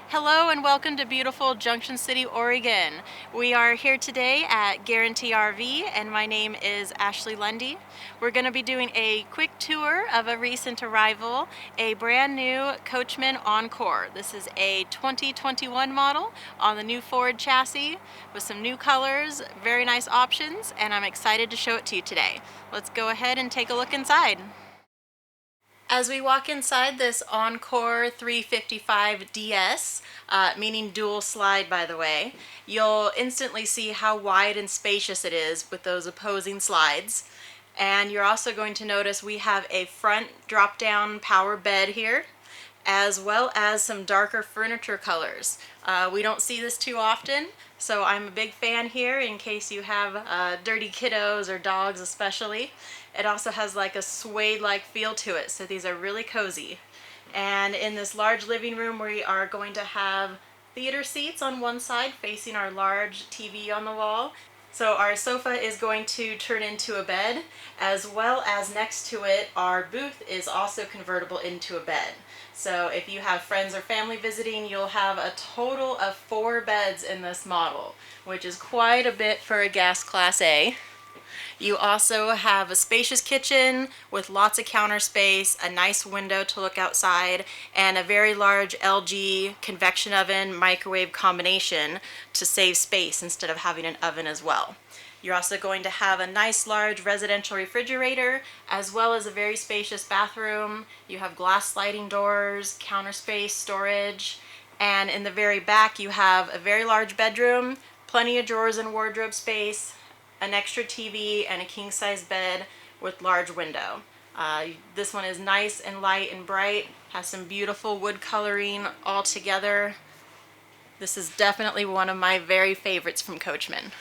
Hello and welcome to beautiful Junction City, Oregon. We are here today at Guaranty RV and my name is Ashley.Lundy. We're going to be doing a quick tour of a recent arrival, a brand new Coachmen Encore. This is a 2021 model on the new Ford chassis with some new colors, very nice options, and I'm excited to show it to you today. Let's go ahead and take a look inside. As we walk inside this Encore 355 DS, meaning dual slide by the way, you'll instantly see how wide and spacious it is with those opposing slides. And you're also going to notice we have a front drop-down power bed here, as well as some darker furniture colors. We don't see this too often, so I'm a big fan here in case you have dirty kiddos or dogs especially. It also has like a suede-like feel to it, so these are really cozy. And in this large living room we are going to have theater seats on one side facing our large TV on the wall. So our sofa is going to turn into a bed, as well as next to it our booth is also convertible into a bed. So if you have friends or family visiting, you'll have a total of 4 beds in this model, which is quite a bit for a gas Class A. You also have a spacious kitchen with lots of counter space, a nice window to look outside, and a very large LG convection oven microwave combination to save space instead of having an oven as well. You're also going to have a nice large residential refrigerator as well as a very spacious bathroom. You have glass sliding doors, counter space, storage, and in the very back you have a very large bedroom, plenty of drawers and wardrobe space, an extra TV, and a king-size bed with large window. This one is nice and light and bright, has some beautiful wood coloring all together. This is definitely one of my very favorites from Coachmen.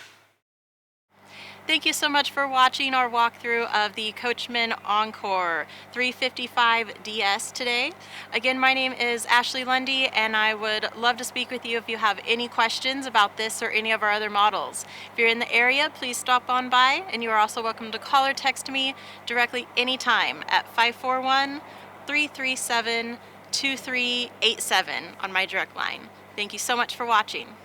Thank you so much for watching our walkthrough of the Coachmen Encore 355 DS today. Again, my name is Ashley.Lundy and I would love to speak with you if you have any questions about this or any of our other models. If you're in the area, please stop on by, and you are also welcome to call or text me directly anytime at 541-337-2387 on my direct line. Thank you so much for watching.